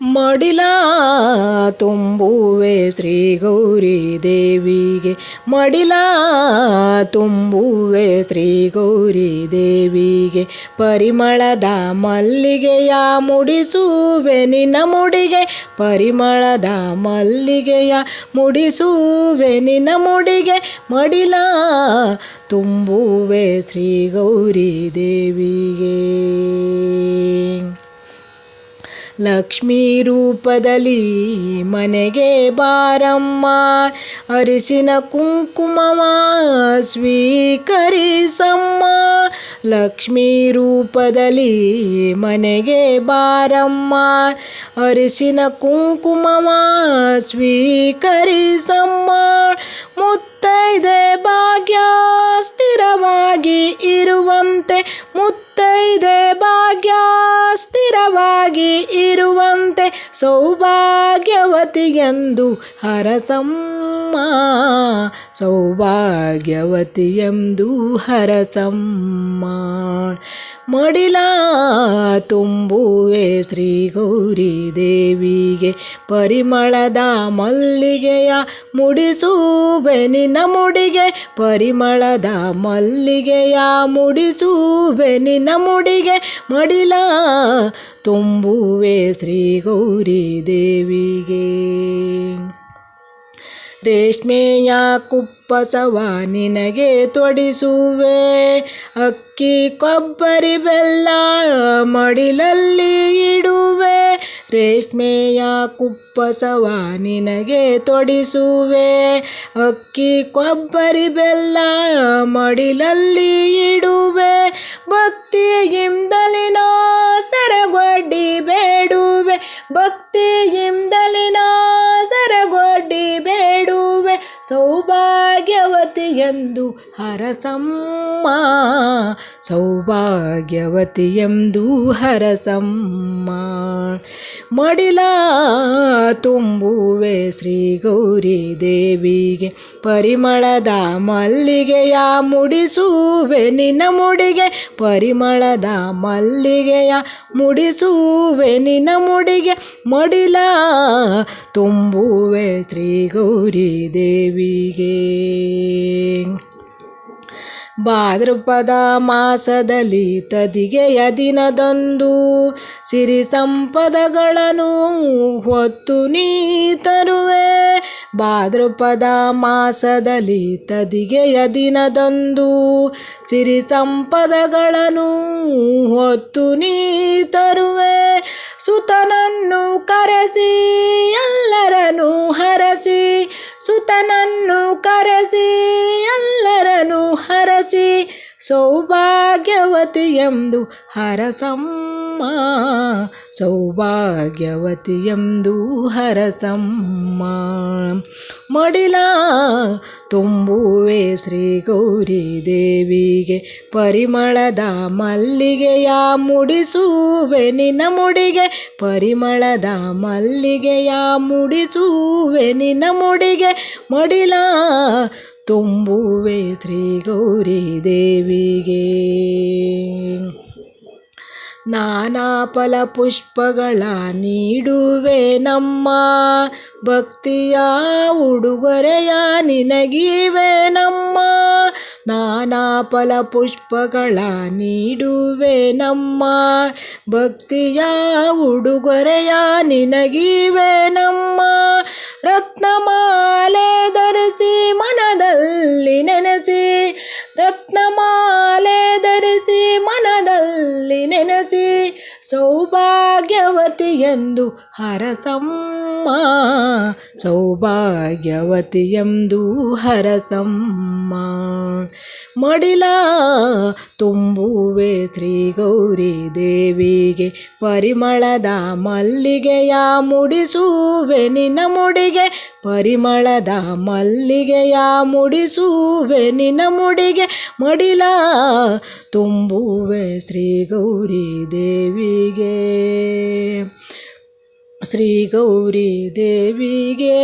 ಮಡಿಲ ತುಂಬುವೆ ಶ್ರೀ ಗೌರಿ ದೇವಿಗೆ, ಮಡಿಲ ತುಂಬುವೆ ಶ್ರೀ ಗೌರಿ ದೇವಿಗೆ. ಪರಿಮಳದ ಮಲ್ಲಿಗೆಯ ಮುಡಿಸುವೆ ನಿನ್ನ ಮುಡಿಗೆ, ಪರಿಮಳದ ಮಲ್ಲಿಗೆಯ ಮುಡಿಸುವೆ ನಿನ್ನ ಮುಡಿಗೆ. ಮಡಿಲ ತುಂಬುವೆ ಶ್ರೀ ಗೌರಿ ದೇವಿಗೆ. ಲಕ್ಷ್ಮೀ ರೂಪದಲ್ಲಿ ಮನೆಗೆ ಬಾರಮ್ಮ, ಅರಿಶಿನ ಕುಂಕುಮವ ಸ್ವೀಕರಿಸಮ್ಮ. ಲಕ್ಷ್ಮೀ ರೂಪದಲ್ಲಿ ಮನೆಗೆ ಬಾರಮ್ಮ, ಅರಿಶಿನ ಕುಂಕುಮವ ಸ್ವೀಕರಿಸಮ್ಮ. ಮುತ್ತೈದೆ ಭಾಗ್ಯ ಸ್ಥಿರವಾಗಿ ಇರುವಂತೆ, ಮುತ್ತೈದೆ ಭಾಗ್ಯ ಸ್ಥಿರವಾಗಿ ಇರುವಂತೆ, ಸೌಭಾಗ್ಯವತಿಯೆಂದು ಹರಸಮ್ಮ, ಸೌಭಾಗ್ಯವತಿಯೆಂದು ಹರಸಮ್ಮ. ಮಡಿಲ ತುಂಬುವೆ ಶ್ರೀ ಗೌರಿ ದೇವಿಗೆ, ಪರಿಮಳದ ಮಲ್ಲಿಗೆಯ ಮುಡಿಸುವೆ ನಿನ್ನ ಮುಡಿಗೆ, ಪರಿಮಳದ ಮಲ್ಲಿಗೆಯ ಮುಡಿಸುವೆ ನಿನ್ನ ಮುಡಿಗೆ. ಮಡಿಲ ತುಂಬುವೆ ಶ್ರೀ ಗೌರಿ ದೇವಿಗೆ. ರೇಷ್ಮೆಯ ಕುಪ್ಪಸವ ನಿನಗೆ ತೊಡಿಸುವೆ, ಅಕ್ಕಿ ಕೊಬ್ಬರಿ ಬೆಲ್ಲ ಮಡಿಲಲ್ಲಿ ಇಡುವೆ. ರೇಷ್ಮೆಯ ಕುಪ್ಪಸವ ನಿನಗೆ ತೊಡಿಸುವೆ, ಅಕ್ಕಿ ಕೊಬ್ಬರಿ ಬೆಲ್ಲ ಮಡಿಲಲ್ಲಿ ಇಡುವೆ. ಭಕ್ತಿಯಿಂದಲೇ ನಾ ಸರಗೊಡ್ಡಿ ಬೇಡುವೆ, ಭಕ್ತಿಯಿಂದಲೇ ನಾ ಸರಗೊಡ್ಡಿ ಬೇಡುವೆ. ಸೌಭಾಗ್ಯವತಿಯೆಂದು ಹರಸಮ್ಮ, ಸೌಭಾಗ್ಯವತಿಯೆಂದು ಹರಸಮ್ಮ. ಮಡಿಲ ತುಂಬುವೆ ಶ್ರೀ ಗೌರಿ ದೇವಿಗೆ, ಪರಿಮಳದ ಮಲ್ಲಿಗೆಯ ಮುಡಿಸುವೆ ನಿನ್ನ ಮುಡಿಗೆ, ಪರಿಮಳದ ಮಲ್ಲಿಗೆಯ ಮುಡಿಸುವೆ ನಿನ್ನ ಮುಡಿಗೆ. ಮಡಿಲ ತುಂಬುವೆ ಶ್ರೀ ಗೌರಿ ದೇವಿಗೆ. ಭಾದ್ರಪದ ಮಾಸದಲ್ಲಿ ತದಿಗೆಯ ದಿನದಂದು ಸಿರಿ ಸಂಪದಗಳನ್ನು ಹೊತ್ತು ನೀ ತರುವೆ. ಭಾದ್ರಪದ ಮಾಸದಲ್ಲಿ ತದಿಗೆಯ ದಿನದಂದು ಸಿರಿ ಸಂಪದಗಳನ್ನು ಹೊತ್ತು ನೀ ತರುವೆ. ಸುತನನ್ನು ಕರೆಸಿ ಎಲ್ಲರನ್ನು ಹರಸಿ, ಸುತನನ್ನು ಕರೆಸಿ ಎಲ್ಲರನ್ನು ಹರಸಿ, ಸೌಭಾಗ್ಯವತಿಯೆಂದು ಹರಸಮ್ಮ, ಸೌಭಾಗ್ಯವತಿಯೆಂದು ಹರಸಮ್ಮ. ಮಡಿಲ ತುಂಬುವೆ ಶ್ರೀ ಗೌರಿ ದೇವಿಗೆ, ಪರಿಮಳದ ಮಲ್ಲಿಗೆಯ ಮುಡಿಸುವೆ ನಿನ್ನ ಮುಡಿಗೆ, ಪರಿಮಳದ ಮಲ್ಲಿಗೆಯ ಮುಡಿಸುವೆ ನಿನ್ನ ಮುಡಿಗೆ. ಮಡಿಲ ತುಂಬುವೆ ಶ್ರೀ ಗೌರಿ ದೇವಿಗೆ. ನಾನಾ ಫಲ ಪುಷ್ಪಗಳ ನೀಡುವೆ ನಮ್ಮ, ಭಕ್ತಿಯ ಉಡುಗೊರೆಯ ನಿನಗಿವೆ ನಮ್ಮ. ನಾನಾ ಫಲ ಪುಷ್ಪಗಳ ನೀಡುವೆ ನಮ್ಮ, ಭಕ್ತಿಯ ಉಡುಗೊರೆಯ ನಿನಗಿವೆ ನಮ್ಮ. ರತ್ನಮಾಲೆ ಧರಿಸಿ ಮನದಲ್ಲಿ ನೆನೆಸಿ, ರತ್ನಮಾಲೆ ಧರಿಸಿ ಮನದಲ್ಲಿ ನೆನೆಸಿ, ಸೌಭಾಗ್ಯವತಿಯೆಂದು ಹರಸಮ್ಮ, ಸೌಭಾಗ್ಯವತಿಯೆಂದು ಹರಸಮ್ಮ. ಮಡಿಲ ತುಂಬುವೆ ಶ್ರೀ ಗೌರಿ ದೇವಿಗೆ, ಪರಿಮಳದ ಮಲ್ಲಿಗೆಯ ಮುಡಿಸುವೆ ನಿನ್ನ ಮುಡಿಗೆ, ಪರಿಮಳದ ಮಲ್ಲಿಗೆಯ ಮುಡಿಸುವೆ ನಿನ್ನ ಮುಡಿಗೆ. ಮಡಿಲ ತುಂಬುವೆ ಶ್ರೀ ಗೌರಿ ದೇವಿಗೆ, ಶ್ರೀ ಗೌರಿ ದೇವಿಗೆ.